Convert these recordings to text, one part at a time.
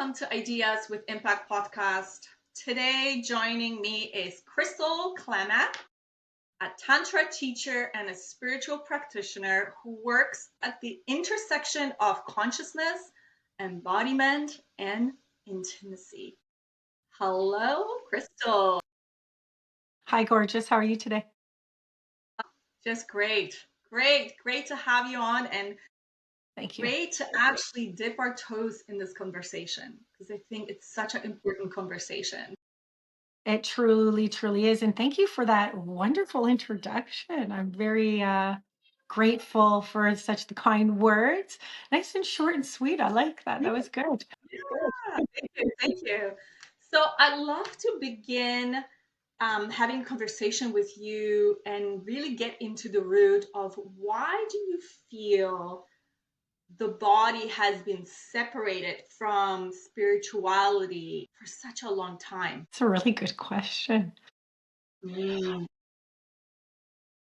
welcome to Ideas with Impact podcast. Today, joining me is Crystal Clement, a Tantra teacher and a spiritual practitioner who works at the intersection of consciousness, embodiment, and intimacy. Hello, Crystal. Hi, gorgeous. How are you today? Just great. Great to have you on, and Thank you. great to actually dip our toes in this conversation because I think it's such an important conversation. It truly, truly is. And thank you for that wonderful introduction. I'm very grateful for such the kind words. Nice and short and sweet. I like that. That was good. Yeah, thank you. So I'd love to begin having a conversation with you and really get into the root of why do you feel the body has been separated from spirituality for such a long time? It's a really good question. Mm.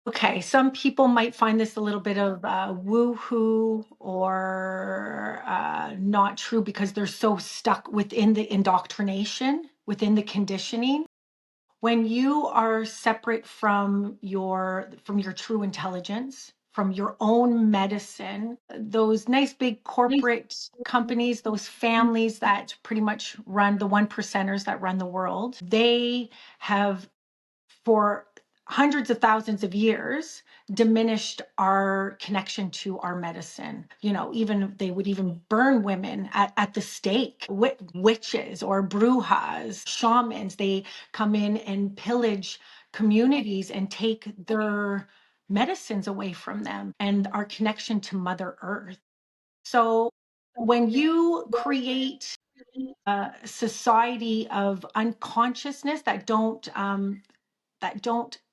Okay, some people might find this a little bit of woo-hoo or not true because they're so stuck within the indoctrination, within the conditioning. When you are separate from your true intelligence, from your own medicine, those nice big corporate companies, those families that pretty much run the one percenters that run the world, they have for hundreds of thousands of years diminished our connection to our medicine. You know, even they would even burn women at the stake. Witches or brujas, shamans, they come in and pillage communities and take their medicines away from them and our connection to Mother Earth. So when you create a society of unconsciousness that don't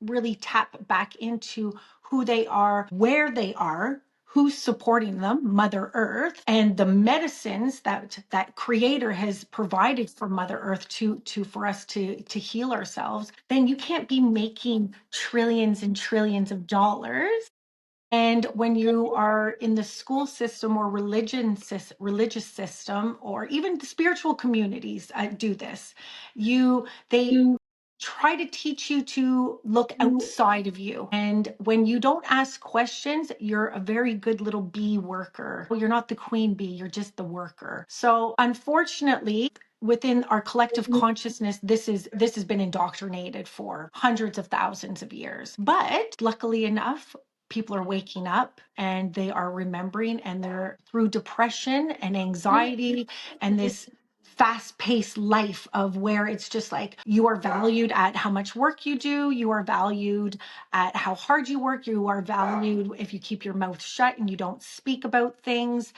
really tap back into who they are, where they are, who's supporting them, Mother Earth, and the medicines that Creator has provided for Mother Earth to for us to heal ourselves, then you can't be making trillions and trillions of dollars. And when you are in the school system or religious system, or even the spiritual communities do this, they try to teach you to look outside of you. And when you don't ask questions, you're a very good little bee worker. You're not the queen bee, you're just the worker. So unfortunately, within our collective consciousness, this has been indoctrinated for hundreds of thousands of years. But luckily enough, people are waking up and they are remembering, and they're through depression and anxiety and this fast-paced life of where it's just like you are valued at how much work you do, you are valued at how hard you work, you are valued if you keep your mouth shut and you don't speak about things.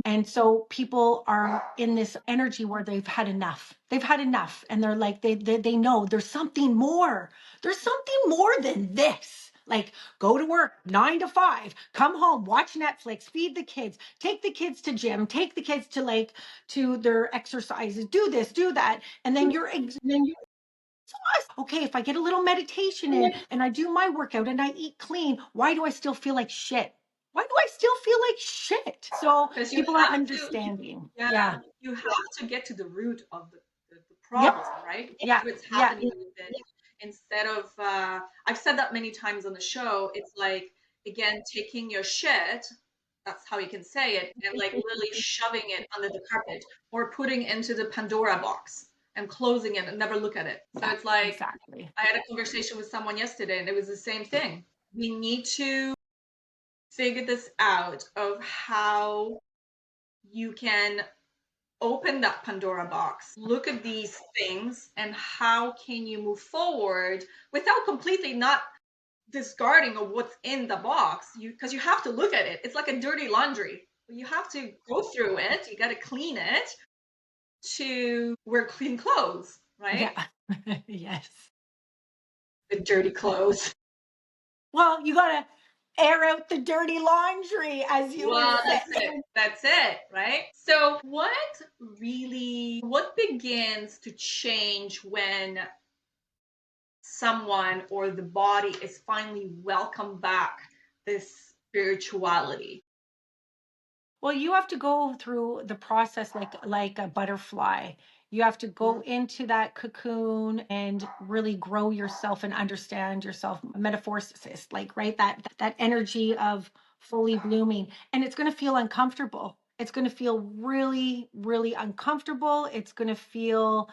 And so people are in this energy where they've had enough. They've had enough, and they're like they know there's something more. There's something more than this. Like, go to work 9 to 5, come home, watch Netflix, feed the kids, take the kids to gym, take the kids to their exercises, do this, do that. And then you're exhausted. Okay, if I get a little meditation in and I do my workout and I eat clean, why do I still feel like shit? Why do I still feel like shit? So Because you people are have understanding. yeah, Yeah. you have to get to the root of the Yep. problem, right? Yeah. What's Yeah. happening with it. Instead of, I've said that many times on the show, it's like, again, taking your shit, that's how you can say it, and like literally shoving it under the carpet or putting it into the Pandora box and closing it and never look at it. So Yeah. it's like, Exactly. I had a conversation with someone yesterday and it was the same thing. We need to figure this out of how you can open that Pandora box, look at these things, and how can you move forward without completely not discarding of what's in the box. Because you have to look at it. It's like a dirty laundry. You have to go through it. You got to clean it to wear clean clothes, right? Yeah. Yes. The dirty clothes. Well, you gotta air out the dirty laundry, as you would Well, say. that's it, right? So what begins to change when someone or the body is finally welcomed back this spirituality? Well, you have to go through the process like a butterfly. You have to go into that cocoon and really grow yourself and understand yourself, metaphoricist, like, right? That energy of fully blooming. And it's going to feel uncomfortable. It's going to feel really, really uncomfortable. It's going to feel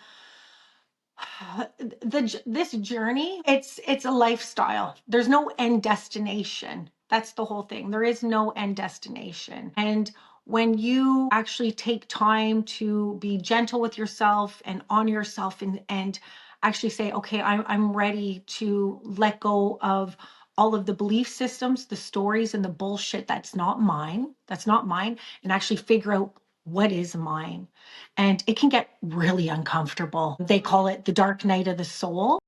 this journey, it's a lifestyle. There's no end destination. That's the whole thing. There is no end destination. And when you actually take time to be gentle with yourself and honor yourself and actually say, okay, I'm ready to let go of all of the belief systems, the stories, and the bullshit that's not mine, and actually figure out what is mine. And it can get really uncomfortable. They call it the dark night of the soul.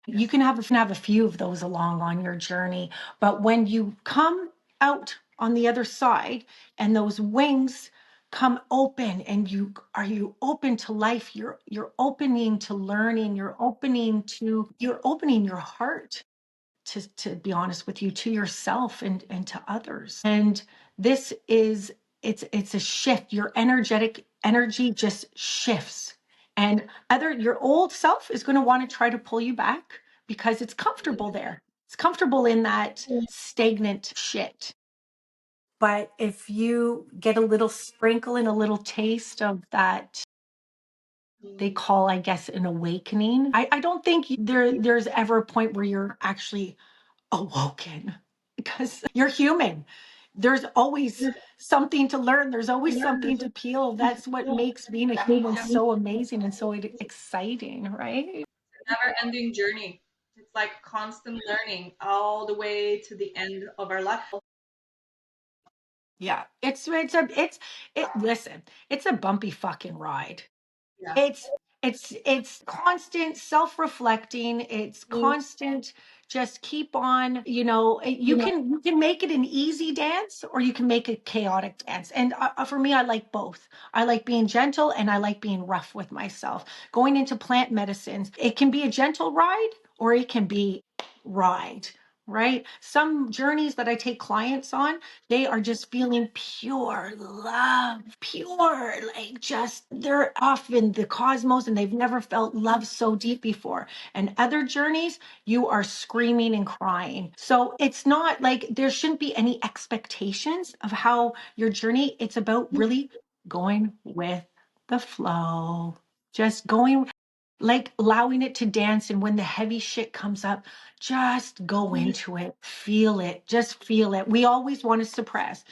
You can have a few of those along on your journey, but when you come out on the other side and those wings come open and you open to life, you're opening to learning, you're opening your heart to be honest with you, to yourself and to others. And this is it's a shift. Your energetic energy just shifts. And other your old self is going to want to try to pull you back because it's comfortable there. It's comfortable in that stagnant shit. But if you get a little sprinkle and a little taste of that, they call, I guess, an awakening. I don't think there's ever a point where you're actually awoken because you're human. There's always something to learn. There's always something to peel. That's what makes being a human so amazing and so exciting, right? Never ending journey. It's like constant learning all the way to the end of our life. Yeah. Listen, it's a bumpy fucking ride. Yeah. It's constant self-reflecting. It's constant just keep on, you can make it an easy dance or you can make it chaotic dance. And for me, I like both. I like being gentle and I like being rough with myself. Going into plant medicines, it can be a gentle ride or it can be ride. Right? Some journeys that I take clients on, they are just feeling pure love, pure, like just they're off in the cosmos and they've never felt love so deep before. And other journeys, you are screaming and crying. So it's not like there shouldn't be any expectations of how your journey, it's about really going with the flow, just going like allowing it to dance. And when the heavy shit comes up, just go into it, feel it, just feel it. We always want to suppress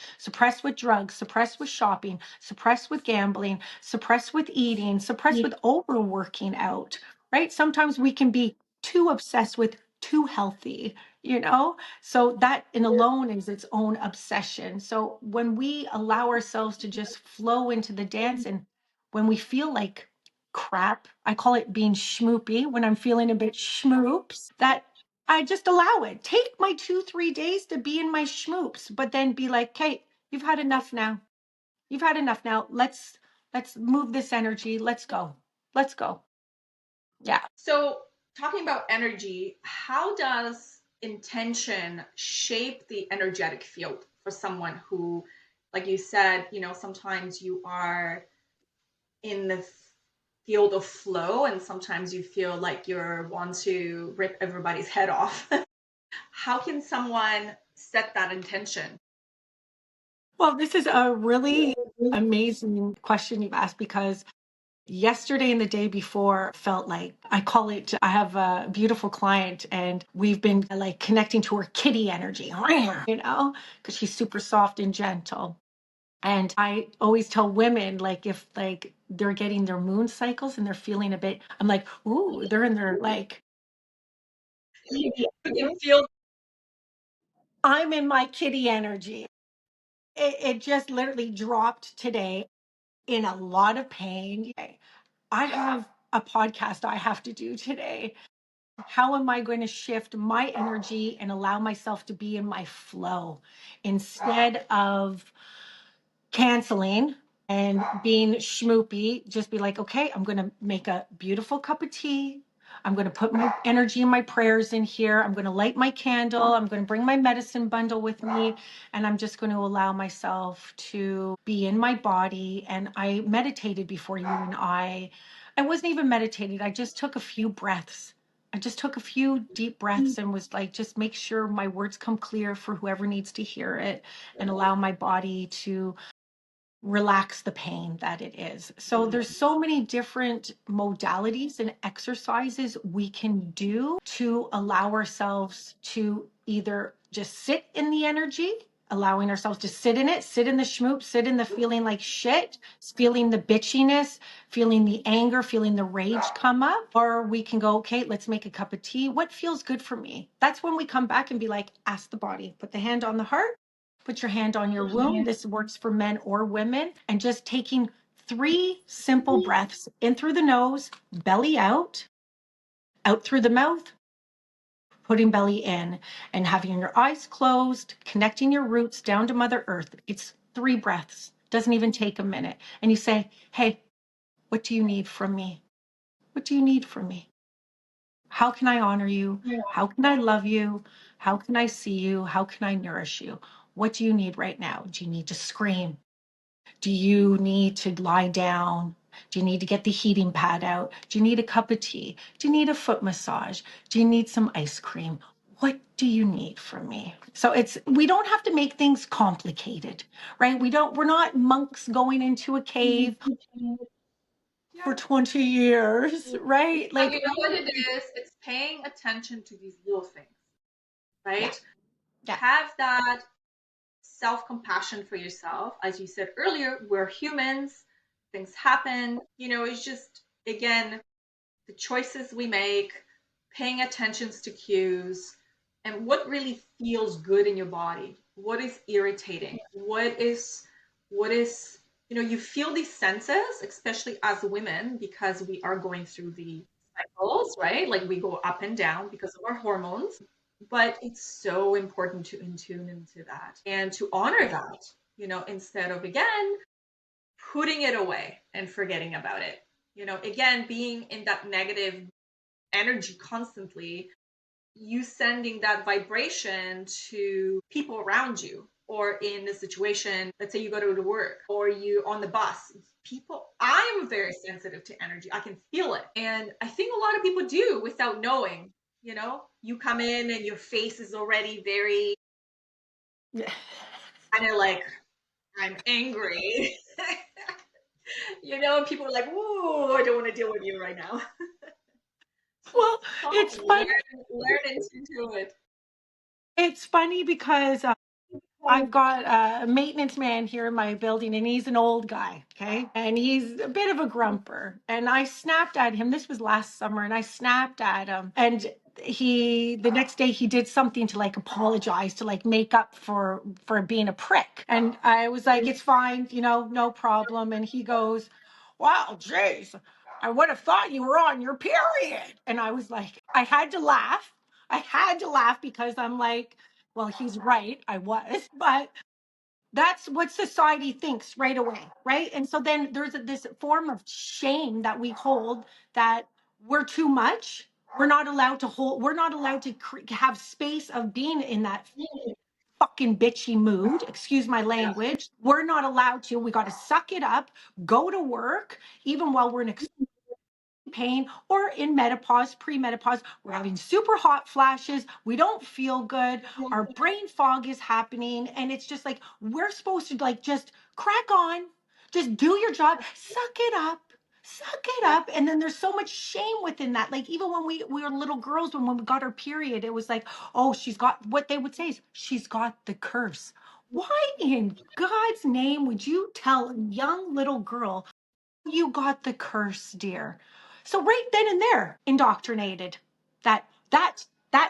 with drugs, suppress with shopping, suppress with gambling, suppress with eating, suppress with overworking out, right? Sometimes we can be too obsessed with too healthy, so that in alone is its own obsession. So when we allow ourselves to just flow into the dance, and when we feel like crap. I call it being schmoopy when I'm feeling a bit schmoops, that I just allow it. Take my 2, 3 days to be in my schmoops, but then be like, okay, you've had enough now. You've had enough now. Let's move this energy. Let's go. Let's go. Yeah. So, talking about energy, how does intention shape the energetic field for someone who, like you said, sometimes you are in the field of flow and sometimes you feel like you're want to rip everybody's head off. How can someone set that intention? Well, this is a really amazing question you've asked because yesterday and the day before felt like I call it, I have a beautiful client and we've been like connecting to her kitty energy, because she's super soft and gentle. And I always tell women, like, if like they're getting their moon cycles and they're feeling a bit, I'm like, ooh, they're in their like, You can feel. I'm in my kitty energy. It just literally dropped today in a lot of pain. I have a podcast I have to do today. How am I going to shift my energy and allow myself to be in my flow instead of canceling and being schmoopy? Just be like, okay, I'm going to make a beautiful cup of tea. I'm going to put my energy and my prayers in here. I'm going to light my candle. I'm going to bring my medicine bundle with me. And I'm just going to allow myself to be in my body. And I meditated before you and I wasn't even meditating. I just took a few breaths. I just took a few deep breaths and was like, just make sure my words come clear for whoever needs to hear it, and allow my body to relax the pain that it is. So there's so many different modalities and exercises we can do to allow ourselves to either just sit in the energy, allowing ourselves to sit in it, sit in the schmoop, sit in the feeling like shit, feeling the bitchiness, feeling the anger, feeling the rage come up. Or we can go, okay, let's make a cup of tea. What feels good for me? That's when we come back and be like, ask the body, put the hand on the heart. Put your hand on your womb. This works for men or women. And just taking 3 simple breaths in through the nose, belly out through the mouth, putting belly in, and having your eyes closed, connecting your roots down to Mother Earth. It's 3 breaths. Doesn't even take a minute. And you say, hey, what do you need from me? What do you need from me? How can I honor you? How can I love you? How can I see you? How can I nourish you? What do you need right now? Do you need to scream? Do you need to lie down? Do you need to get the heating pad out? Do you need a cup of tea? Do you need a foot massage? Do you need some ice cream? What do you need from me? So we don't have to make things complicated, right? We're not monks going into a cave for 20 years, right? But Like, you know what it is? It's paying attention to these little things, yeah, right? yeah, Have that self-compassion for yourself. As you said earlier, we're humans, things happen. It's just, again, the choices we make, paying attention to cues, and what really feels good in your body. What is irritating? What is, you feel these senses, especially as women, because we are going through the cycles, right? Like we go up and down because of our hormones. But it's so important to in tune into that and to honor that, instead of, again, putting it away and forgetting about it. Again, being in that negative energy constantly, you sending that vibration to people around you, or in a situation, let's say you go to work or you on the bus. I am very sensitive to energy. I can feel it. And I think a lot of people do without knowing. You come in and your face is already very yeah. kind of like, I'm angry. People are like, "Whoa, I don't want to deal with you right now." So Well, it's fun. learn into it. It's funny because I've got a maintenance man here in my building, and he's an old guy, okay? And he's a bit of a grumper. And I snapped at him. This was last summer, and I snapped at him. And the next day he did something to like apologize, to like make up for being a prick. And I was like, it's fine, no problem. And he goes, wow, jeez, I would have thought you were on your period. And I was like, I had to laugh. I had to laugh because I'm like, well, he's right. I was, but that's what society thinks right away, right? And so then there's this form of shame that we hold, that we're too much. We're not allowed to hold. We're not allowed to have space of being in that fucking bitchy mood. Excuse my language. We're not allowed to. We got to suck it up, go to work, even while we're in pain or in menopause, premenopause. We're having super hot flashes. We don't feel good. Our brain fog is happening. And it's just like, we're supposed to like just crack on, just do your job, suck it up. Suck it up. And then there's so much shame within that. Like, even when we were little girls, when we got our period, it was like, oh, she's got, what they would say is, she's got the curse. Why in God's name would you tell a young little girl you got the curse, dear? So right then and there, indoctrinated. That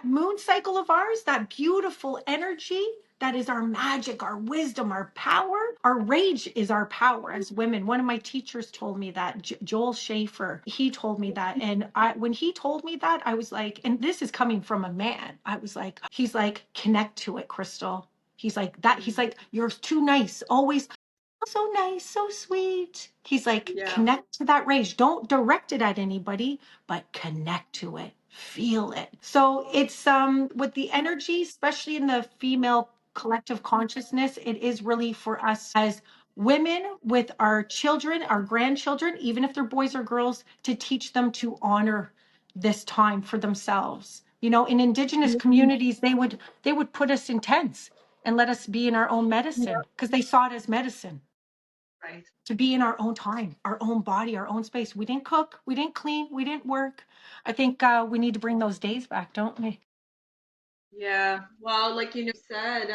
moon cycle of ours, that beautiful energy, that is our magic, our wisdom, our power. Our rage is our power as women. One of my teachers told me that, Joel Schaefer. He told me that, and when he told me that, I was like, and this is coming from a man. I was like, he's like, connect to it, Crystal. He's like that. He's like, you're too nice. Always so nice, so sweet. He's like, Yeah. connect to that rage. Don't direct it at anybody, but connect to it, feel it. So it's with the energy, especially in the female collective consciousness, it is really for us as women with our children, our grandchildren, even if they're boys or girls, to teach them to honor this time for themselves. You know, in indigenous communities, they would put us in tents and let us be in our own medicine because they saw it as medicine Right. to be in our own time, our own body, our own space. We didn't cook, we didn't clean, we didn't work. I think we need to bring those days back, don't we? Yeah. Well, like you said,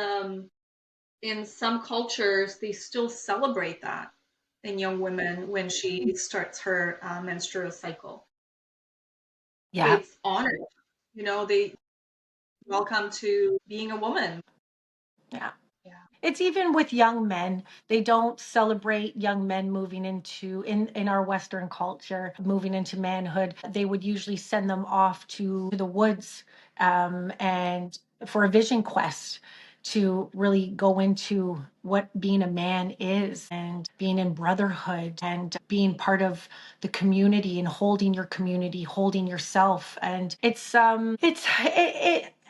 in some cultures, they still celebrate that in young women when she starts her menstrual cycle. Yeah. It's honored. They welcome to being a woman. Yeah. Yeah. It's even with young men. They don't celebrate young men moving into in our Western culture, moving into manhood. They would usually send them off to the woods and for a vision quest to really go into what being a man is and being in brotherhood and being part of the community and holding your community, holding yourself. And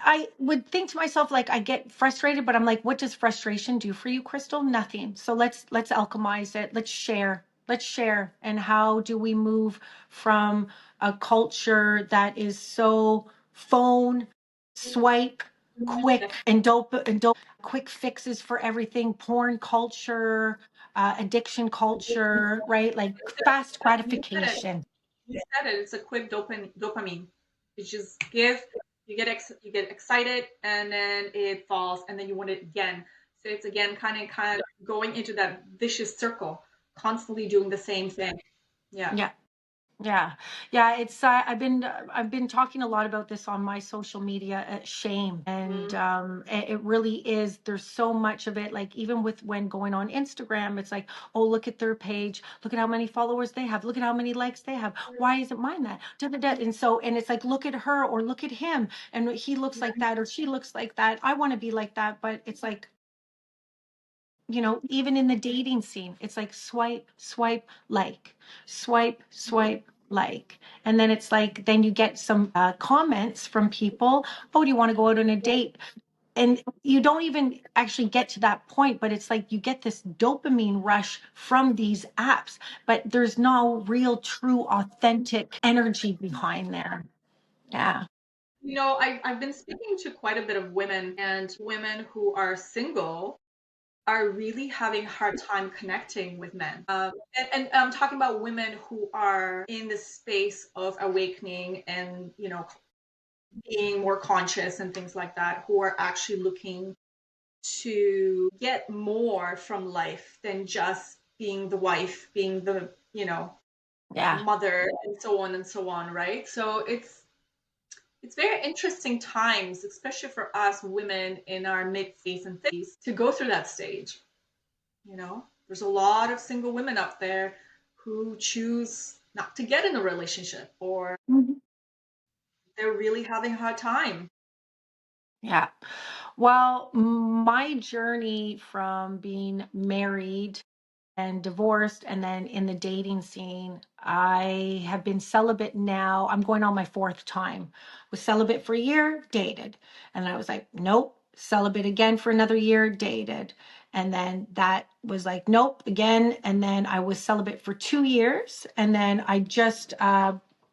I would think to myself, like, I get frustrated, but I'm like, what does frustration do for you, Crystal? Nothing. So let's alchemize it. Let's share. Let's share. And how do we move from a culture that is so phone, swipe, quick and dope, quick fixes for everything, porn culture, addiction culture, right? Like fast You said it. gratification. You said it. It's a quick dopamine. It's just give, you get excited, and then it falls, and then you want it again. So it's again kind of going into that vicious circle, constantly doing the same thing. Yeah. Yeah. Yeah, yeah, it's I've been talking a lot about this on my social media, shame, and Mhm. it really is. There's so much of it. Like even with when going on Instagram, it's like, oh, look at their page, look at how many followers they have, look at how many likes they have. Why isn't mine that? Da, da, da. And it's like, look at her or look at him, and he looks like that or she looks like that. I want to be like that, but it's like, even in the dating scene, it's like swipe, swipe, like, swipe, swipe, like. And then it's like, then you get some comments from people, oh, do you want to go out on a date? And you don't even actually get to that point, but it's like you get this dopamine rush from these apps, but there's no real, true, authentic energy behind there. Yeah. I've been speaking to quite a bit of women, and women who are single are really having a hard time connecting with men. And I'm talking about women who are in the space of awakening and, being more conscious and things like that, who are actually looking to get more from life than just being the wife, being the Yeah. mother, and so on, right? So it's very interesting times, especially for us women in our mid 50s and 50s, to go through that stage. There's a lot of single women out there who choose not to get in a relationship, or Mhm. they're really having a hard time. Yeah. Well, my journey from being married and divorced and then in the dating scene, I have been celibate now. I'm going on my fourth time. Was celibate for a year, dated. And I was like, nope, celibate again for another year, dated. And then that was like, nope, again. And then I was celibate for 2 years. And then I just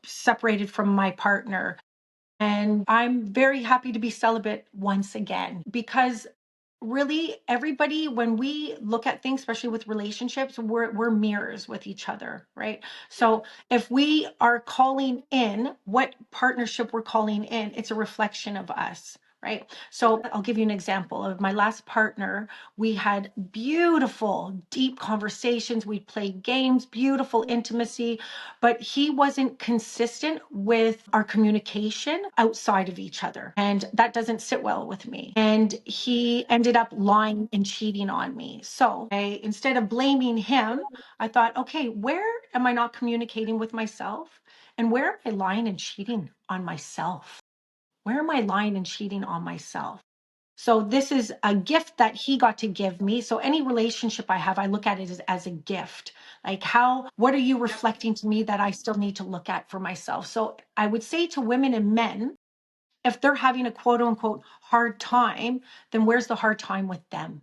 separated from my partner. And I'm very happy to be celibate once again because really everybody, when we look at things, especially with relationships, we're mirrors with each other, right? So if we are calling in what partnership we're calling in, it's a reflection of us, right? So I'll give you an example of my last partner. We had beautiful deep conversations, we played games, beautiful intimacy, but he wasn't consistent with our communication outside of each other. And that doesn't sit well with me. And he ended up lying and cheating on me. So instead of blaming him, I thought, okay, where am I not communicating with myself? And where am I lying and cheating on myself? Where am I lying and cheating on myself? So this is a gift that he got to give me. So any relationship I have, I look at it as a gift. Like what are you Yep. reflecting to me that I still need to look at for myself? So I would say to women and men, if they're having a quote unquote hard time, then where's the hard time with them?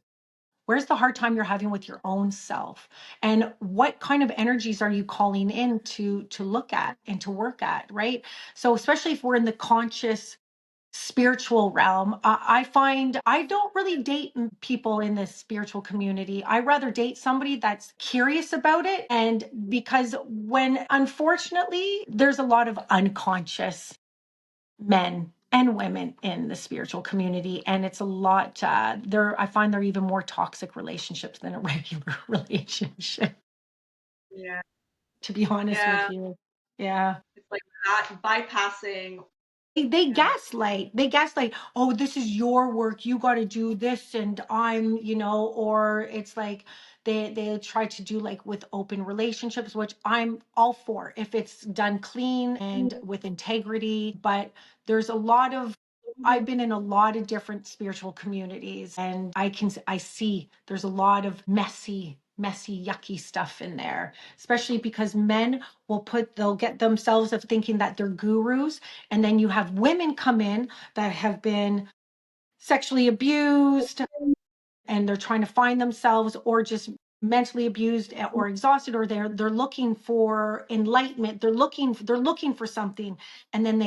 Where's the hard time you're having with your own self? And what kind of energies are you calling in to look at and to work at, right? So especially if we're in the conscious spiritual realm, I find I don't really date people in this spiritual community. I rather date somebody that's curious about it. And because when unfortunately there's a lot of unconscious men and women in the spiritual community, and it's a lot there, I find they're even more toxic relationships than a regular relationship, Yeah. to be honest with Yeah. you. Yeah. It's like that bypassing. They Yeah. gaslight, oh, this is your work, you got to do this, and I'm, or it's like they try to do like with open relationships, which I'm all for if it's done clean and with integrity. But there's a lot of I've been in a lot of different spiritual communities, and I see there's a lot of messy yucky stuff in there, especially because men they'll get themselves of thinking that they're gurus, and then you have women come in that have been sexually abused, and they're trying to find themselves, or just mentally abused or exhausted, or they're looking for enlightenment, they're looking for something, and then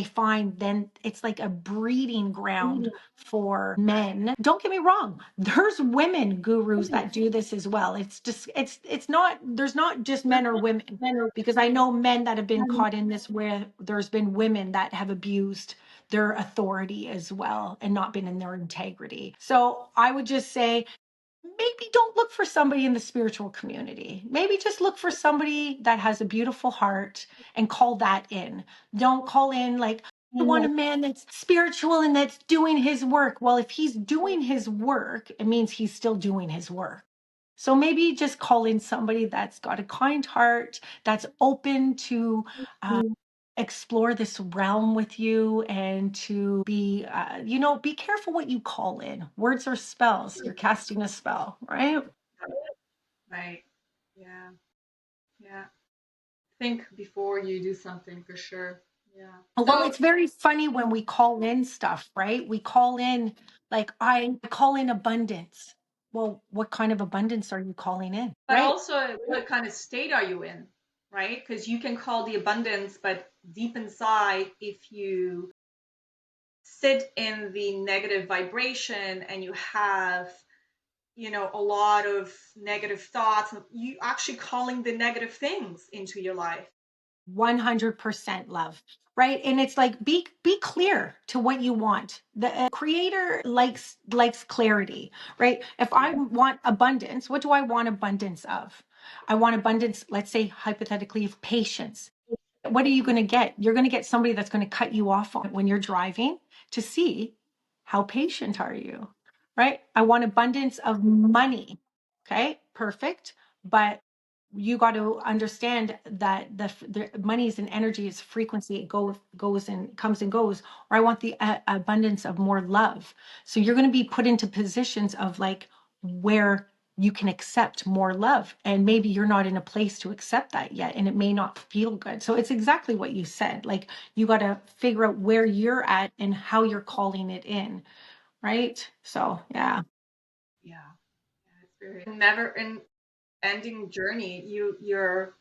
then it's like a breeding ground for men. Don't get me wrong, there's women gurus that do this as well. It's just it's not, there's not just men or women, because I know men that have been caught in this where there's been women that have abused their authority as well and not been in their integrity. So I would just say, maybe don't look for somebody in the spiritual community. Maybe just look for somebody that has a beautiful heart and call that in. Don't call in like, I want a man that's spiritual and that's doing his work. Well, if he's doing his work, it means he's still doing his work. So maybe just call in somebody that's got a kind heart, that's open to explore this realm with you, and to be careful what you call in. Words are spells. You're casting a spell, right? Right. Yeah. Yeah. Think before you do something for sure. Yeah. Well, So, it's very funny when we call in stuff, right? We call in, like, I call in abundance. Well, what kind of abundance are you calling in, but right? also, what kind of state are you in? Right? Because you can call the abundance, but deep inside, if you sit in the negative vibration and you have, a lot of negative thoughts, you actually calling the negative things into your life. 100% love, right? And it's like, be clear to what you want. The creator likes clarity, right? If I want abundance, what do I want abundance of? I want abundance, let's say hypothetically, of patience. What are you going to get? You're going to get somebody that's going to cut you off when you're driving to see how patient are you, right? I want abundance of money. Okay, perfect. But you got to understand that the money is an energy, it's frequency, it goes and comes and goes. Or I want the abundance of more love. So you're going to be put into positions of like where you can accept more love, and maybe you're not in a place to accept that yet, and it may not feel good. So it's exactly what you said, like you got to figure out where you're at and how you're calling it in, right? So yeah. Yeah. It's very never ending journey. You're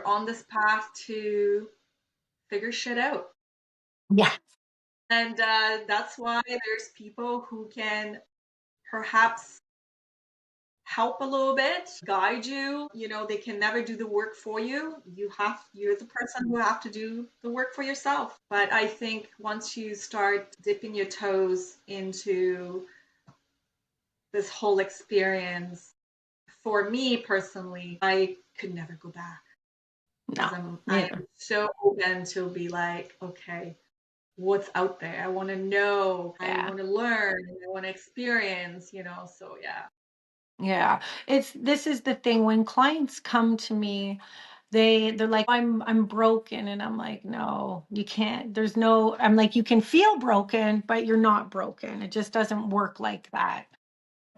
on this path to figure shit out. Yeah. And that's why there's people who can perhaps help a little bit, guide you. They can never do the work for you. You're the person who have to do the work for yourself. But I think once you start dipping your toes into this whole experience, for me personally, I could never go back No, because I am neither. so open to be like, okay, what's out there? I want to know, I Yeah. want to learn, I want to experience. So yeah. Yeah, this is the thing when clients come to me, They're like, I'm broken. And I'm like, no, you can't. There's no, I'm like, you can feel broken, but you're not broken. It just doesn't work like that.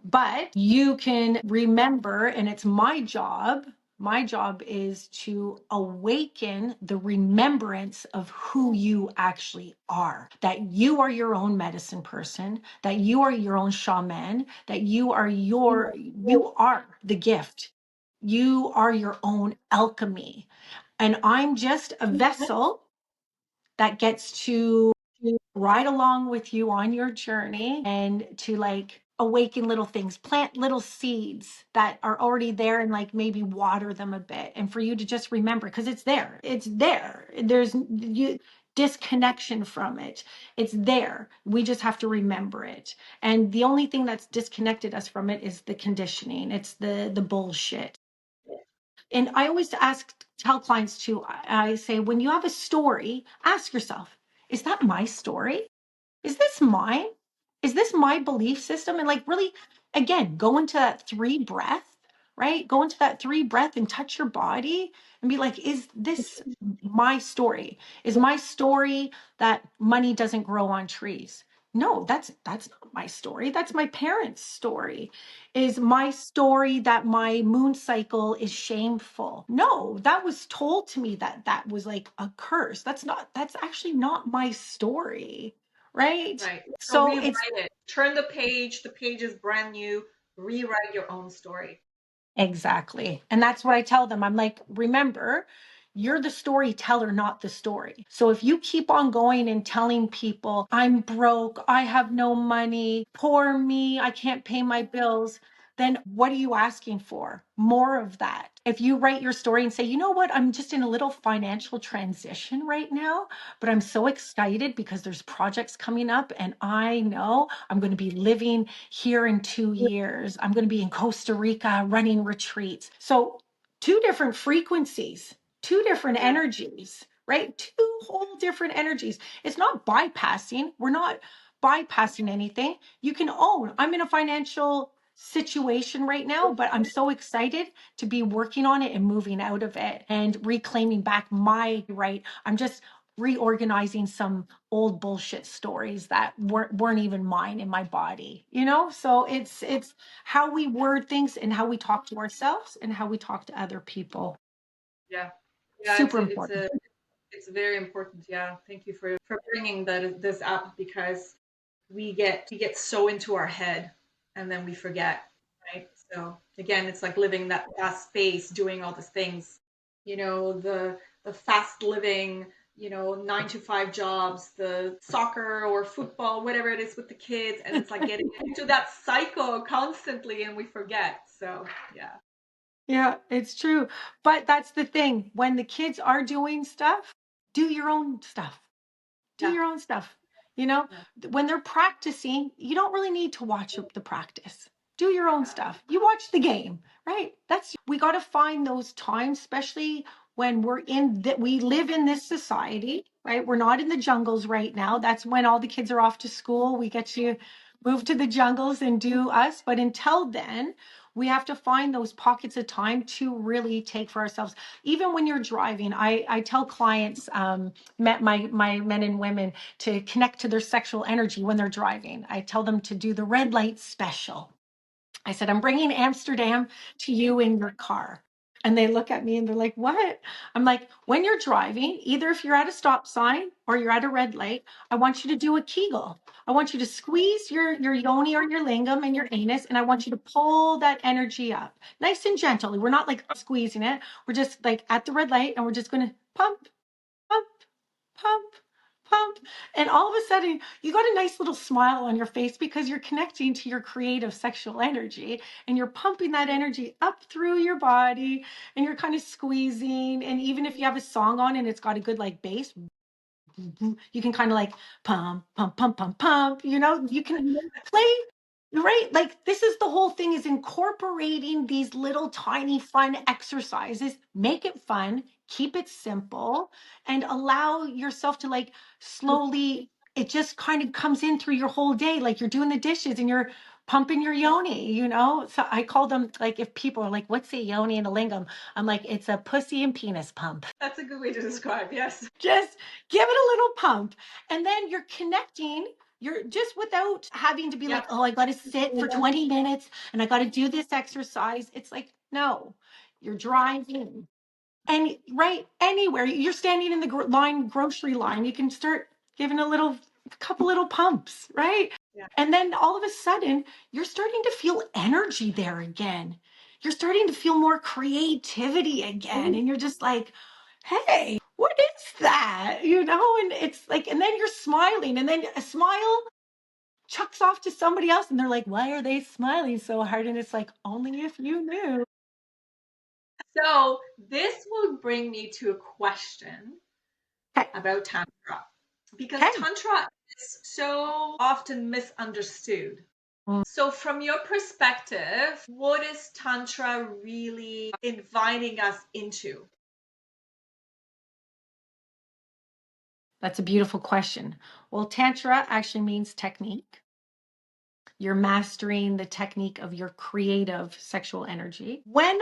But you can remember, and it's my job. My job is to awaken the remembrance of who you actually are. That you are your own medicine person, that you are your own shaman, that you are the gift. You are your own alchemy. And I'm just a vessel that gets to ride along with you on your journey and to like awaken little things, plant little seeds that are already there and like maybe water them a bit. And for you to just remember, because it's there, it's there. There's you disconnection from it. It's there. We just have to remember it. And the only thing that's disconnected us from it is the conditioning. It's the bullshit. And I always tell clients to, I say, when you have a story, ask yourself, is that my story? Is this mine? Is this my belief system? And like really, again, go into that three breath, right? Go into that three breath and touch your body and be like, is this my story? Is my story that money doesn't grow on trees? No, that's not my story. That's my parents' story. Is my story that my moon cycle is shameful? No, that was told to me that that was like a curse. That's actually not my story, right? Right. So So rewrite it's it. Turn the page is brand new. Rewrite your own story. exactly. And that's what I tell them. I'm like, remember, you're the storyteller, not the story. So if you keep on going and telling people, I'm broke, I have no money, poor me, I can't pay my bills, then what are you asking for? More of that. If you write your story and say, you know what, I'm just in a little financial transition right now, but I'm so excited because there's projects coming up and I know I'm going to be living here in 2 years. I'm going to be in Costa Rica running retreats. So, two different frequencies, two different Yeah. energies, right? Two whole different energies. It's not bypassing. We're not bypassing anything. You can own, I'm in a financial situation right now, but I'm so excited to be working on it and moving out of it and reclaiming back my right. I'm just reorganizing some old bullshit stories that weren't even mine in my body, you know? So it's how we word things and how we talk to ourselves and how we talk to other people. Yeah. Yeah, Super important. it's very important. Yeah. Thank you for bringing this up because we get so into our head and then we forget, right? So again, it's like living that fast pace, doing all the things, the fast living, 9 to 5 jobs, the soccer or football, whatever it is with the kids, and it's like getting into that cycle constantly and we forget. So yeah. Yeah, it's true. But that's the thing. When the kids are doing stuff, do your own stuff. Do Yeah. your own stuff. You know, Yeah. when they're practicing, you don't really need to watch the practice. Do your own Yeah. stuff. You watch the game, right? We got to find those times, especially when we're in that we live in this society, right? We're not in the jungles right now. That's when all the kids are off to school. We get to move to the jungles and do us. But until then, we have to find those pockets of time to really take for ourselves. Even when you're driving, I tell clients, met my men and women to connect to their sexual energy when they're driving. I tell them to do the red light special. I said, I'm bringing Amsterdam to you in your car. And they look at me and they're like, what? I'm like, when you're driving, either if you're at a stop sign or you're at a red light, I want you to do a Kegel. I want you to squeeze your yoni or your lingam and your anus, and I want you to pull that energy up nice and gently. We're not like squeezing it. We're just like at the red light and we're just going to pump, pump, pump, pump. And all of a sudden, you got a nice little smile on your face because you're connecting to your creative sexual energy and you're pumping that energy up through your body and you're kind of squeezing. And even if you have a song on and it's got a good like bass, you can kind of like pump, pump, pump, pump, pump, you can play. Right? Like this is the whole thing is incorporating these little tiny fun exercises, make it fun, keep it simple, and allow yourself to like slowly, it just kind of comes in through your whole day. Like you're doing the dishes and you're pumping your yoni, you know? So I call them, like, if people are like, what's a yoni and a lingam? I'm like, it's a pussy and penis pump. That's a good way to describe, yes. Just give it a little pump. And then you're connecting. You're just without having to be Yeah. like, oh, I got to sit for 20 minutes and I got to do this exercise. It's like, no, you're driving. And right anywhere, you're standing in the grocery line, you can start giving a couple little pumps, right? Yeah. And then all of a sudden, you're starting to feel energy there again. You're starting to feel more creativity again. And you're just like, hey, what is that? You know, and it's like, and then you're smiling, and then a smile chucks off to somebody else, and they're like, why are they smiling so hard? And it's like, only if you knew. So this will bring me to a question Okay. about Tantra, because Okay. Tantra is so often misunderstood. Mm, So, from your perspective, what is Tantra really inviting us into? that's a beautiful question. Well, Tantra actually means technique. You're mastering the technique of your creative sexual energy. When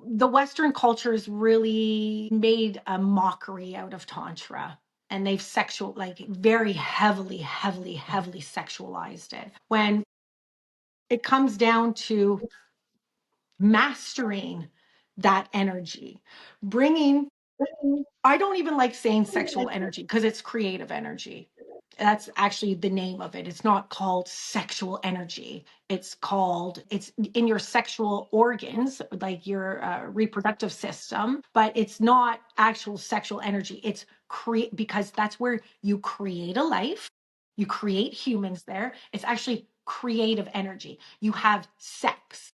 the Western culture has really made a mockery out of Tantra, and they've like very heavily sexualized it. When it comes down to mastering that energy, bringing, I don't even like saying sexual energy because it's creative energy. That's actually the name of it. It's not called sexual energy. It's in your sexual organs, like your reproductive system, but it's not actual sexual energy. It's create, because that's where you create a life, you create humans there. It's actually creative energy. You have sex,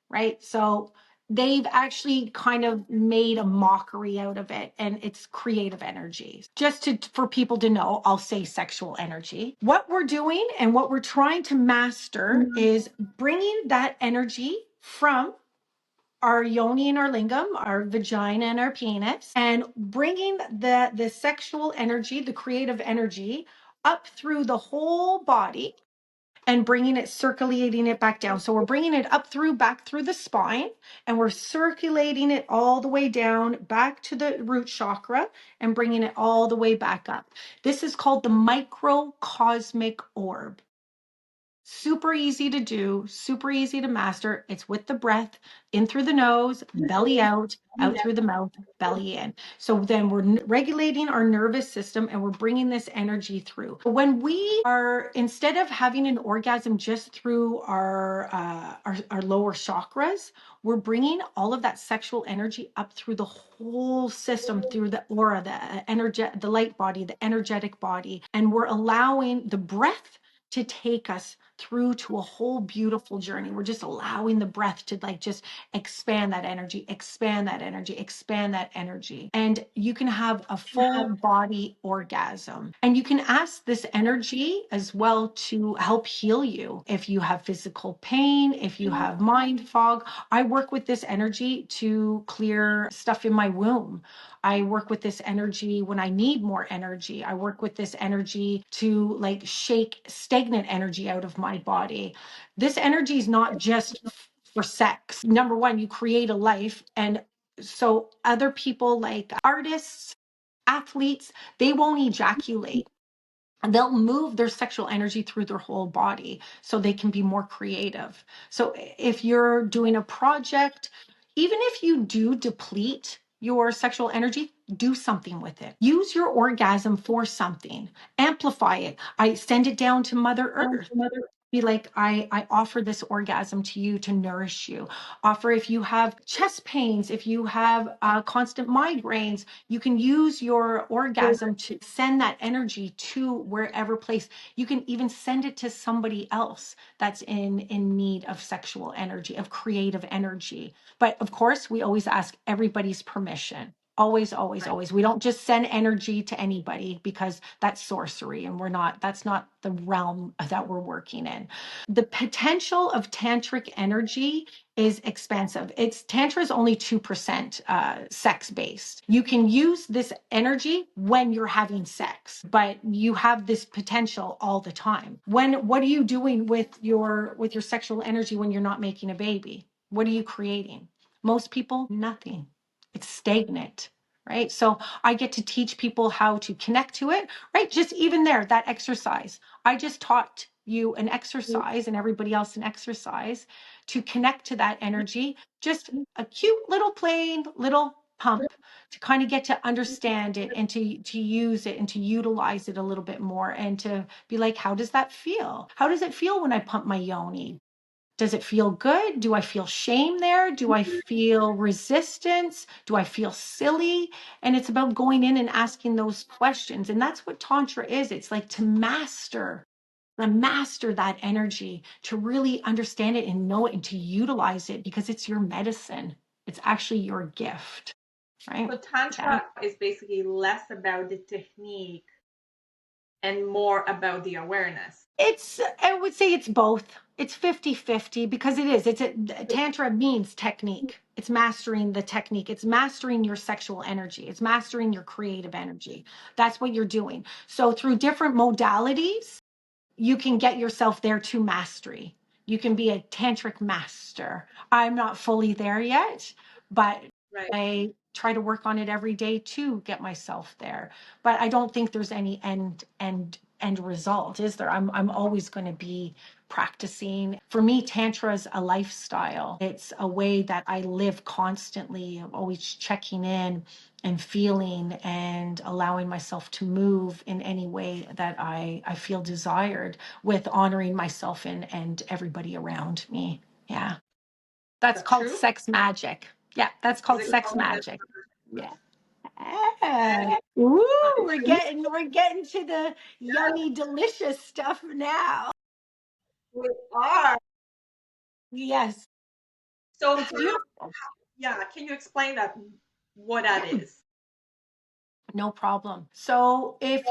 right? So they've actually kind of made a mockery out of it, and it's creative energy. Just for people to know, I'll say sexual energy. What we're doing and what we're trying to master is bringing that energy from our yoni and our lingam, our vagina and our penis, and bringing the sexual energy, the creative energy, up through the whole body and bringing it, circulating it back down. So we're bringing it up through, back through the spine, and we're circulating it all the way down back to the root chakra and bringing it all the way back up. This is called the microcosmic orb. Super easy to do, super easy to master. It's with the breath, in through the nose, belly out through the mouth, belly in. So then we're regulating our nervous system and we're bringing this energy through. When we are, instead of having an orgasm just through our lower chakras, we're bringing all of that sexual energy up through the whole system, through the aura, the light body, the energetic body, and we're allowing the breath to take us through to a whole beautiful journey. We're just allowing the breath to like just expand that energy, expand that energy, expand that energy. And you can have a full body orgasm. And you can ask this energy as well to help heal you. If you have physical pain, if you have mind fog, I work with this energy to clear stuff in my womb. I work with this energy when I need more energy. I work with this energy to like shake stagnant energy out of my body. This energy is not just for sex. Number one, you create a life. And so other people, like artists, athletes, they won't ejaculate. They'll move their sexual energy through their whole body so they can be more creative. So if you're doing a project, even if you do deplete your sexual energy, do something with it. Use your orgasm for something. Amplify it. I send it down to Mother Earth. Be like, I offer this orgasm to you to nourish you. Offer, if you have chest pains, if you have constant migraines, you can use your orgasm to send that energy to wherever place. You can even send it to somebody else that's in need of sexual energy, of creative energy. But of course, we always ask everybody's permission. Always, always, Right. always. We don't just send energy to anybody because that's sorcery, and that's not the realm that we're working in. The potential of tantric energy is expansive. Tantra is only 2% sex based. You can use this energy when you're having sex, but you have this potential all the time. What are you doing with your sexual energy when you're not making a baby? What are you creating? Most people, nothing. It's stagnant, right? So I get to teach people how to connect to it, right? Just even there, that exercise. I just taught you an exercise and everybody else an exercise to connect to that energy. Just a cute little plain little pump to kind of get to understand it and to use it and to utilize it a little bit more and to be like, how does that feel? How does it feel when I pump my yoni? Does it feel good? Do I feel shame there? Do I feel resistance? Do I feel silly? And it's about going in and asking those questions. And that's what Tantra is. It's like to master that energy, to really understand it and know it and to utilize it because it's your medicine. It's actually your gift, right? So Yeah. Tantra is basically less about the technique and more about the awareness. I would say it's both. It's 50-50 because it is. Tantra means technique. It's mastering the technique. It's mastering your sexual energy. It's mastering your creative energy. That's what you're doing. So through different modalities, you can get yourself there to mastery. You can be a tantric master. I'm not fully there yet, but Right. I try to work on it every day to get myself there. But I don't think there's any end result, is there? I'm always going to be practicing. For me, tantra is a lifestyle. It's a way that I live constantly. I'm always checking in and feeling and allowing myself to move in any way that I feel desired, with honoring myself and everybody around me. Yeah. Is That's that called true? sex magic. Yeah, that's Is called it sex called sex? magic. Yeah. Ooh, we're getting to the yummy, delicious stuff now. We are. Yes, So it's how, beautiful. yeah, can you explain that what that Yeah, is? no problem. So if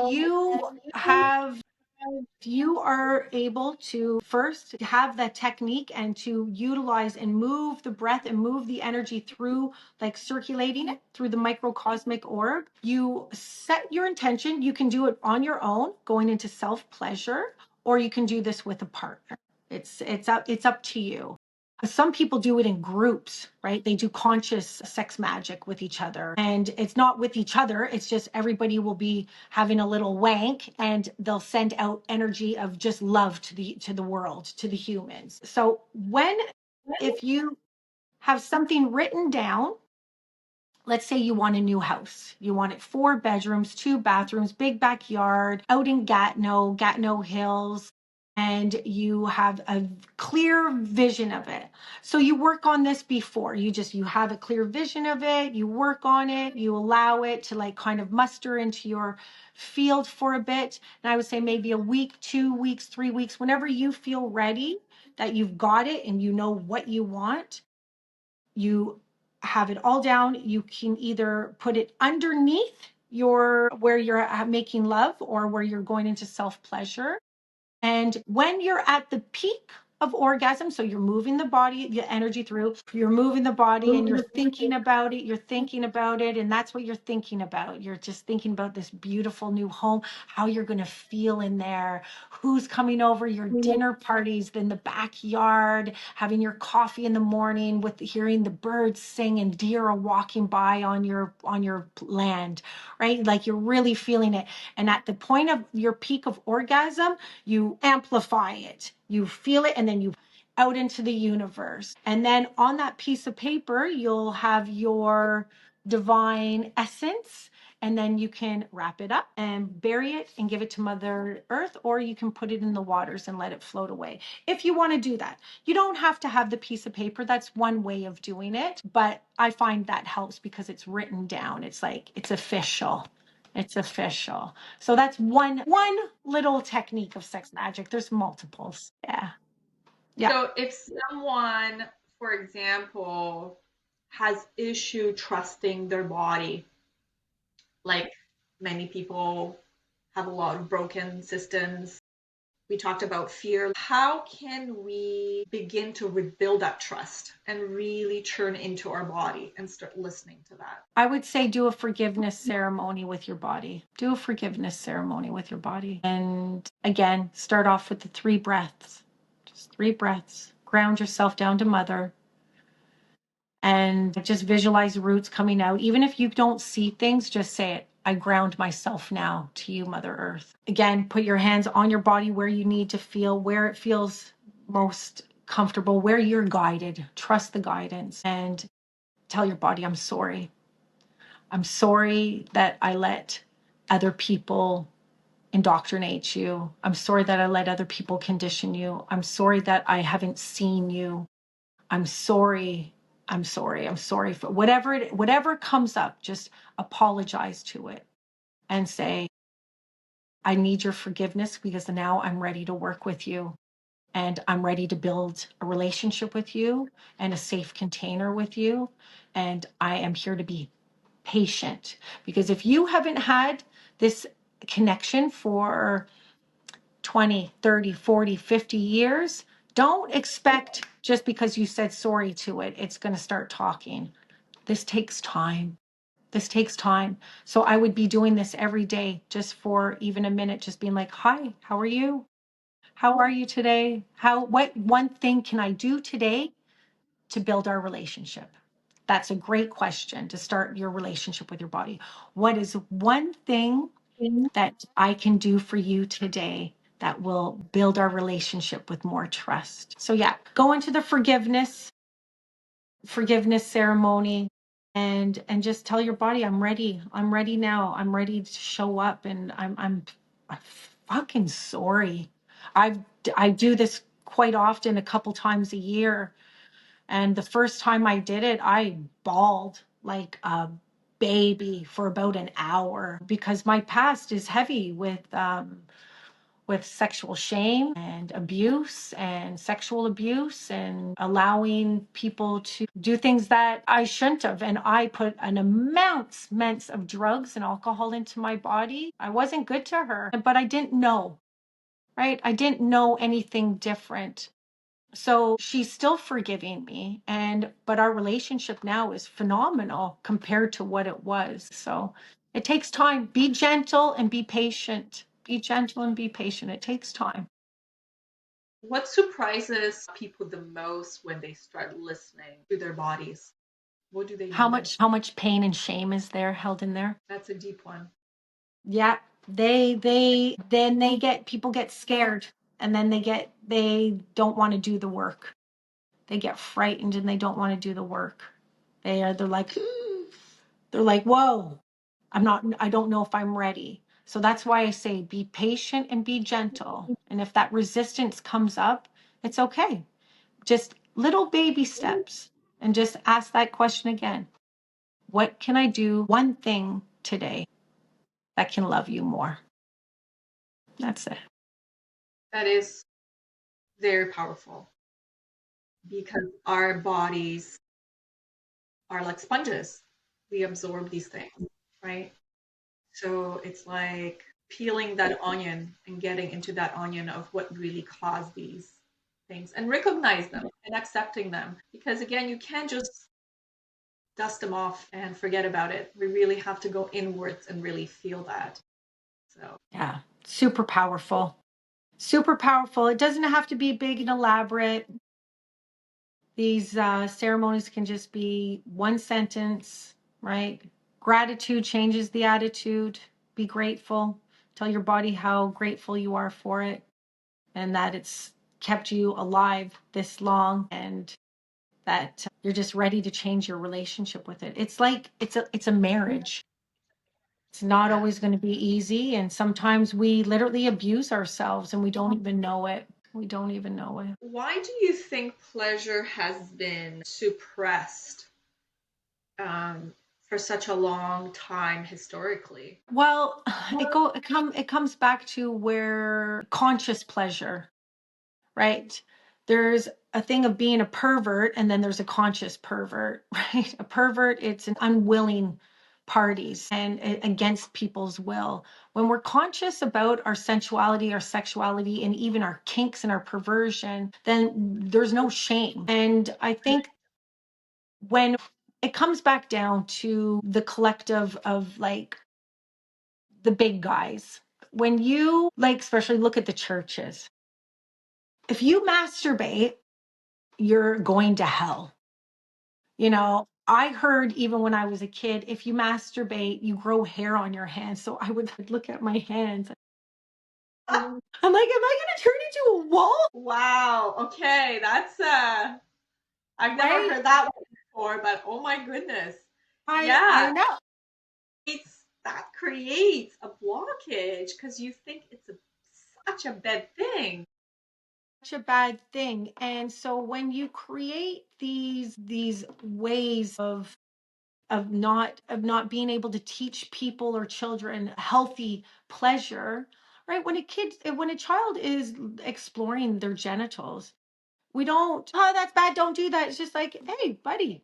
you are able to first have that technique and to utilize and move the breath and move the energy through, like circulating it through the microcosmic orb, you set your intention. You can do it on your own, going into self pleasure, or you can do this with a partner. It's up to you. Some people do it in groups, right? They do conscious sex magic with each other. And it's not with each other, it's just everybody will be having a little wank and they'll send out energy of just love to the world, to the humans. So if you have something written down, let's say you want a new house. You want it 4 bedrooms, 2 bathrooms, big backyard, out in Gatineau Hills, and you have a clear vision of it. So you work on this before. You have a clear vision of it, you work on it, you allow it to like kind of muster into your field for a bit. And I would say maybe a week, 2 weeks, 3 weeks, whenever you feel ready that you've got it and you know what you want, you have it all down. You can either put it underneath your where you're making love or where you're going into self pleasure. And when you're at the peak of orgasm, so you're moving the body, the energy through, you're moving the body and you're thinking about it, and that's what you're thinking about. You're just thinking about this beautiful new home, how you're going to feel in there, who's coming over, your dinner parties in the backyard, having your coffee in the morning with hearing the birds sing and deer are walking by on your land, right? Like you're really feeling it. And at the point of your peak of orgasm, you amplify it, you feel it, and then you out into the universe. And then on that piece of paper, you'll have your divine essence. And then you can wrap it up and bury it and give it to Mother Earth, or you can put it in the waters and let it float away. If you want to do that, you don't have to have the piece of paper. That's one way of doing it. But I find that helps because it's written down. It's like, it's official. It's official. So that's one little technique of sex magic. There's multiples. Yeah. Yeah. So if someone, for example, has issue trusting their body, Like many people have a lot of broken systems. We talked about fear. How can we begin to rebuild that trust and really turn into our body and start listening to that? I would say do a forgiveness ceremony with your body. Do a forgiveness ceremony with your body. And again, start off with the 3 breaths. Just 3 breaths. Ground yourself down to mother. And just visualize roots coming out. Even if you don't see things, just say it. I ground myself now to you, Mother Earth. Again, put your hands on your body where you need to feel, where it feels most comfortable, where you're guided. Trust the guidance and tell your body, I'm sorry. I'm sorry that I let other people indoctrinate you. I'm sorry that I let other people condition you. I'm sorry that I haven't seen you. I'm sorry. I'm sorry. I'm sorry for whatever comes up, just apologize to it and say, I need your forgiveness because now I'm ready to work with you and I'm ready to build a relationship with you and a safe container with you. And I am here to be patient, because if you haven't had this connection for 20, 30, 40, 50 years, don't expect just because you said sorry to it, it's going to start talking. This takes time. This takes time. So I would be doing this every day, just for even a minute, just being like, hi, how are you? How are you today? What one thing can I do today to build our relationship? That's a great question to start your relationship with your body. What is one thing that I can do for you today that will build our relationship with more trust? So yeah, go into the forgiveness ceremony and just tell your body, I'm ready. I'm ready now. I'm ready to show up and I'm fucking sorry. I do this quite often, a couple times a year. And the first time I did it, I bawled like a baby for about an hour because my past is heavy with sexual shame and abuse and sexual abuse and allowing people to do things that I shouldn't have. And I put an immense of drugs and alcohol into my body. I wasn't good to her, but I didn't know, right? I didn't know anything different. So she's still forgiving me, but our relationship now is phenomenal compared to what it was. So it takes time. Be gentle and be patient. Be gentle and be patient. It takes time. What surprises people the most when they start listening to their bodies? What do they notice? How much pain and shame is there held in there? That's a deep one. Yeah. They people get scared, and then they don't want to do the work. They get frightened and they don't want to do the work. They're like they're like, whoa, I don't know if I'm ready. So that's why I say be patient and be gentle. And if that resistance comes up, it's okay. Just little baby steps and just ask that question again. What can I do one thing today that can love you more? That's it. That is very powerful because our bodies are like sponges. We absorb these things, right? So it's like peeling that onion and getting into that onion of what really caused these things and recognize them and accepting them. Because again, you can't just dust them off and forget about it. We really have to go inwards and really feel that. So, Yeah. Super powerful. Super powerful. It doesn't have to be big and elaborate. These ceremonies can just be one sentence, right? Gratitude changes the attitude. Be grateful. Tell your body how grateful you are for it and that it's kept you alive this long and that you're just ready to change your relationship with it. It's like it's a marriage. It's not yeah. always going to be easy, and sometimes we literally abuse ourselves and we don't even know it. We don't even know it. Why do you think pleasure has been suppressed um, for such a long time historically? Well, it comes back to where conscious pleasure, right? There's a thing of being a pervert and then there's a conscious pervert, right? A pervert, it's an unwilling parties and against people's will. When we're conscious about our sensuality, our sexuality, and even our kinks and our perversion, then there's no shame. And I think when it comes back down to the collective of like the big guys, when you like, especially look at the churches, if you masturbate, you're going to hell. You know, I heard even when I was a kid, if you masturbate, you grow hair on your hands. So I would look at my hands. I'm like, am I going to turn into a wolf? Wow. Okay, that's I've never Right? heard that one before, but oh my goodness. I Yeah, know. that creates a blockage because you think it's such a bad thing. Such a bad thing. And so when you create these ways of not being able to teach people or children healthy pleasure, right? When a child is exploring their genitals, we don't, oh, that's bad, don't do that. It's just like, hey, buddy,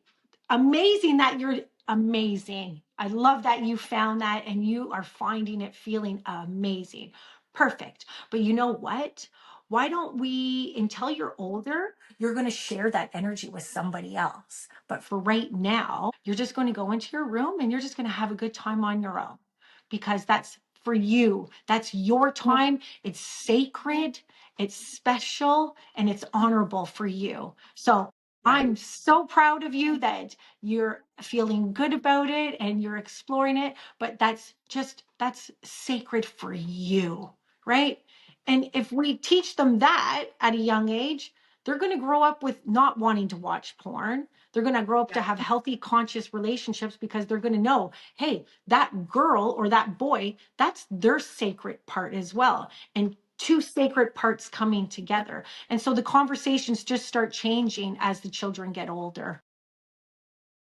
amazing that you're amazing. I love that you found that and you are finding it feeling amazing. Perfect. But you know what? Why don't we, until you're older, you're going to share that energy with somebody else. But for right now, you're just going to go into your room and you're just going to have a good time on your own because that's for you. That's your time. It's sacred, it's special, and it's honorable for you. So Right. I'm so proud of you that you're feeling good about it and you're exploring it, but that's sacred for you, right? And if we teach them that at a young age, they're going to grow up with not wanting to watch porn. They're going to grow up to Yeah. have healthy, conscious relationships because they're going to know, hey, that girl or that boy, that's their sacred part as well. And two sacred parts coming together. And so the conversations just start changing as the children get older.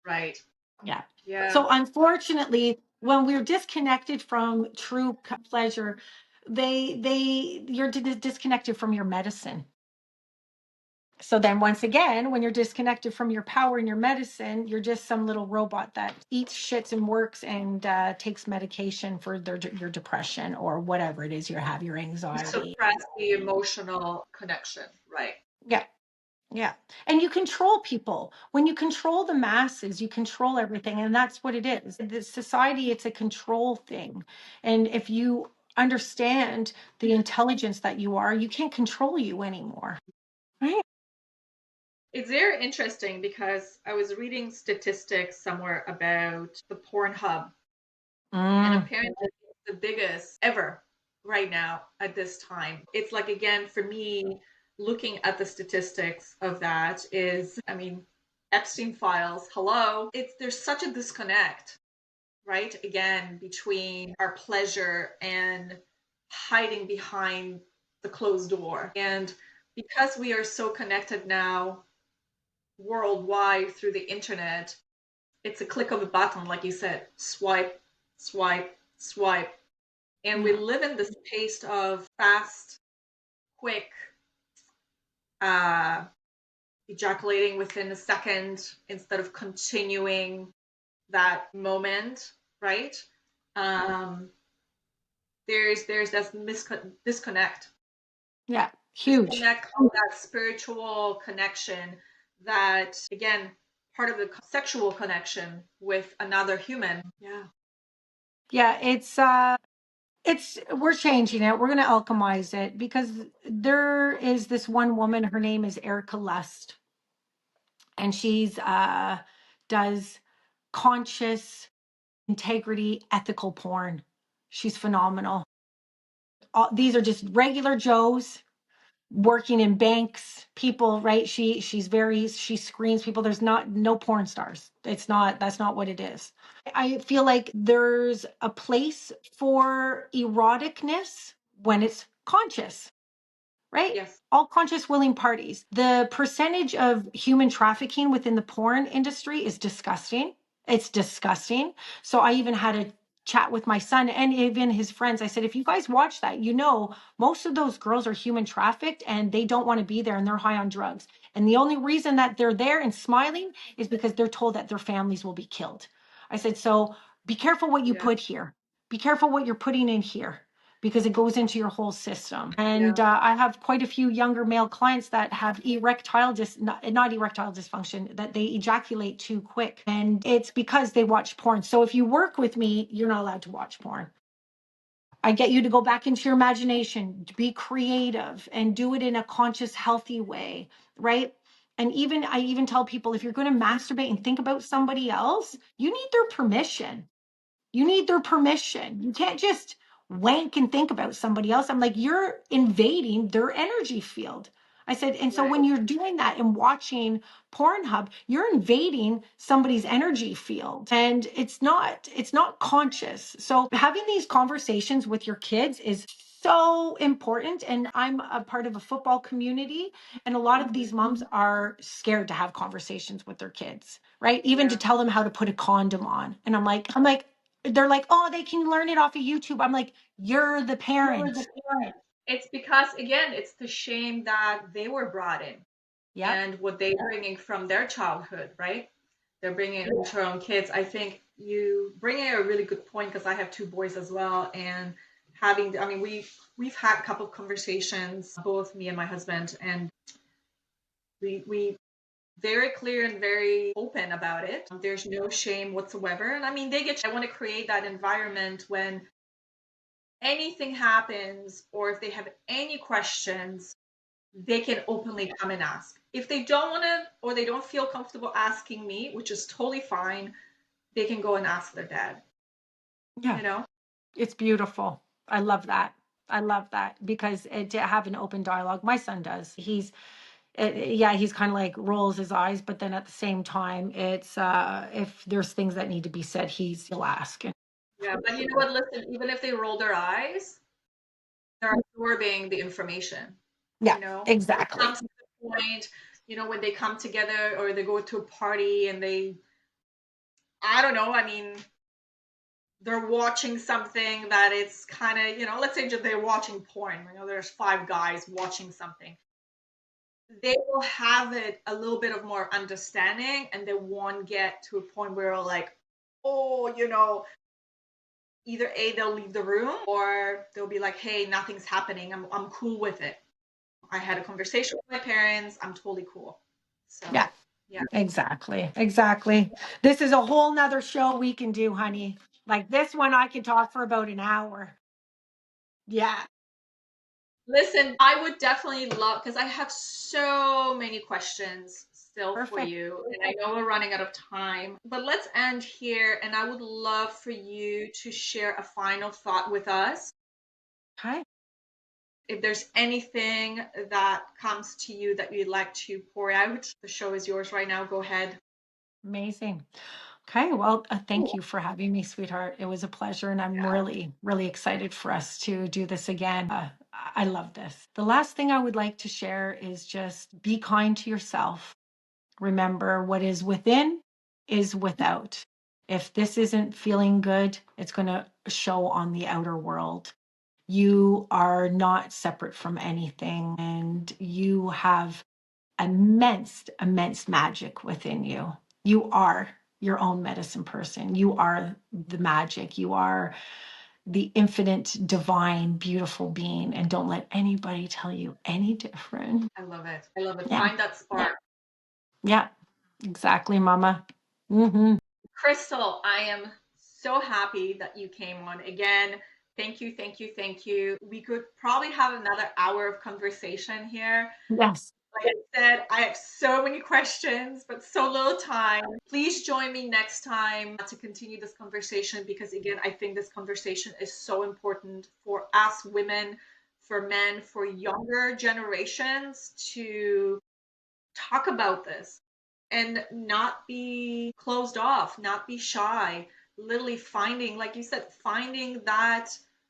Right. Yeah. Yeah. So unfortunately, when we're disconnected from true pleasure, you're disconnected from your medicine. So then once again, when you're disconnected from your power and your medicine, you're just some little robot that eats, shits, and works and takes medication for your depression or whatever it is you have, your anxiety. Suppress the emotional connection. Right. Yeah. Yeah. And you control people. When you control the masses, you control everything. And that's what it is. The society, it's a control thing. And if you understand the intelligence that you are, you can't control you anymore. Right? It's very interesting because I was reading statistics somewhere about the Pornhub, and Mm, apparently it's the biggest ever right now at this time. It's like, again, for me, looking at the statistics of that is, I mean, Epstein files, hello. There's such a disconnect, right? Again, between our pleasure and hiding behind the closed door. And because we are so connected now worldwide through the internet, it's a click of a button, like you said, swipe, swipe, swipe. And we yeah. live in this pace of fast, quick, uh, ejaculating within a second instead of continuing that moment, right? Um, there's this disconnect, Yeah. Huge. of that spiritual connection, that again, part of the sexual connection with another human. Yeah. Yeah. We're changing it. We're going to alchemize it because there is this one woman, her name is Erica Lust, and she's does conscious integrity, ethical porn. She's phenomenal. These are just regular Joes working in banks, people, right? She screens people. There's not no porn stars. That's not what it is. I feel like there's a place for eroticness when it's conscious, right? Yes. All conscious willing parties. The percentage of human trafficking within the porn industry is disgusting. It's disgusting. So I even had a chat with my son and even his friends. I said, if you guys watch that, you know, most of those girls are human trafficked and they don't want to be there and they're high on drugs. And the only reason that they're there and smiling is because they're told that their families will be killed. I said, so Be careful what you Yeah. put here. Be careful what you're putting in here because it goes into your whole system. And Yeah. I have quite a few younger male clients that have not erectile dysfunction, that they ejaculate too quick. And it's because they watch porn. So if you work with me, you're not allowed to watch porn. I get you to go back into your imagination, to be creative, and do it in a conscious, healthy way, right? And I even tell people, if you're going to masturbate and think about somebody else, you need their permission. You need their permission. You can't just wank and think about somebody else. I'm like, you're invading their energy field. I said, and so Right. when you're doing that and watching Pornhub, you're invading somebody's energy field, and it's not conscious. So having these conversations with your kids is so important. And I'm a part of a football community, and a lot of these moms are scared to have conversations with their kids, right? Even to Yeah. tell them how to put a condom on. And I'm like, they're like, oh, they can learn it off of YouTube. I'm like, you're the parent. It's because, again, it's the shame that they were brought in Yep. and what they're bringing from their childhood, right? They're bringing it into their own kids. I think you bring in a really good point because I have two boys as well, and I mean, we've had a couple of conversations, both me and my husband, and we very clear and very open about it. There's no shame whatsoever, and I mean, I want to create that environment when anything happens or if they have any questions, they can openly come and ask. If they don't want to or they don't feel comfortable asking me, which is totally fine, they can go and ask their dad, Yeah. you know? It's beautiful. I love that. I love that because to have an open dialogue, my son does. Yeah, he's kind of like rolls his eyes, but then at the same time, it's if there's things that need to be said, he'll ask. Yeah, but you know what? Listen, even if they roll their eyes, they're absorbing the information, Yeah, you know? It exactly. comes to the point, when they come together or they go to a party and I don't know, I mean, they're watching something that it's kind of, let's say just they're watching porn. There's five guys watching something. They will have it a little bit of more understanding and they won't get to a point where like, oh, either A, they'll leave the room or they'll be like, hey, nothing's happening. I'm cool with it. I had a conversation with my parents. I'm totally cool. So, Yeah, yeah. exactly. Exactly. This is a whole nother show we can do, honey. Like this one, I can talk for about an hour. Yeah, Listen, I would definitely love, because I have so many questions still for perfect. you, and I know we're running out of time, but let's end here. And I would love for you to share a final thought with us. Okay, If there's anything that comes to you that you'd like to pour out, the show is yours right now. Go ahead. amazing. Okay, well, thank you for having me, sweetheart. It was a pleasure, and I'm really, really excited for us to do this again. I love this. The last thing I would like to share is just be kind to yourself. Remember, what is within is without. If this isn't feeling good, it's going to show on the outer world. You are not separate from anything, and you have immense, immense magic within you. You are your own medicine person. You are the magic. You are the infinite, divine, beautiful being. And don't let anybody tell you any different. I love it. I love it. Yeah. Find that spark. Yeah. Exactly, mama. Mm-hmm. Crystal, I am so happy that you came on again. Thank you, thank you, thank you. We could probably have another hour of conversation here. Yes. Like I said, I have so many questions, but so little time. Please join me next time to continue this conversation because, again, I think this conversation is so important for us women, for men, for younger generations to talk about this and not be closed off, not be shy. Literally finding, like you said, finding that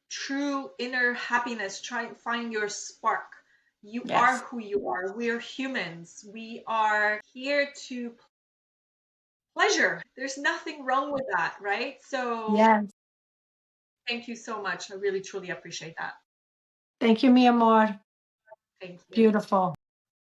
true inner happiness, trying find your spark. You are Yes. who you are. We are humans. We are here to pleasure. There's nothing wrong with that, right? So Yes. thank you so much. I really truly appreciate that. Thank you, mi amor. Thank you. Beautiful.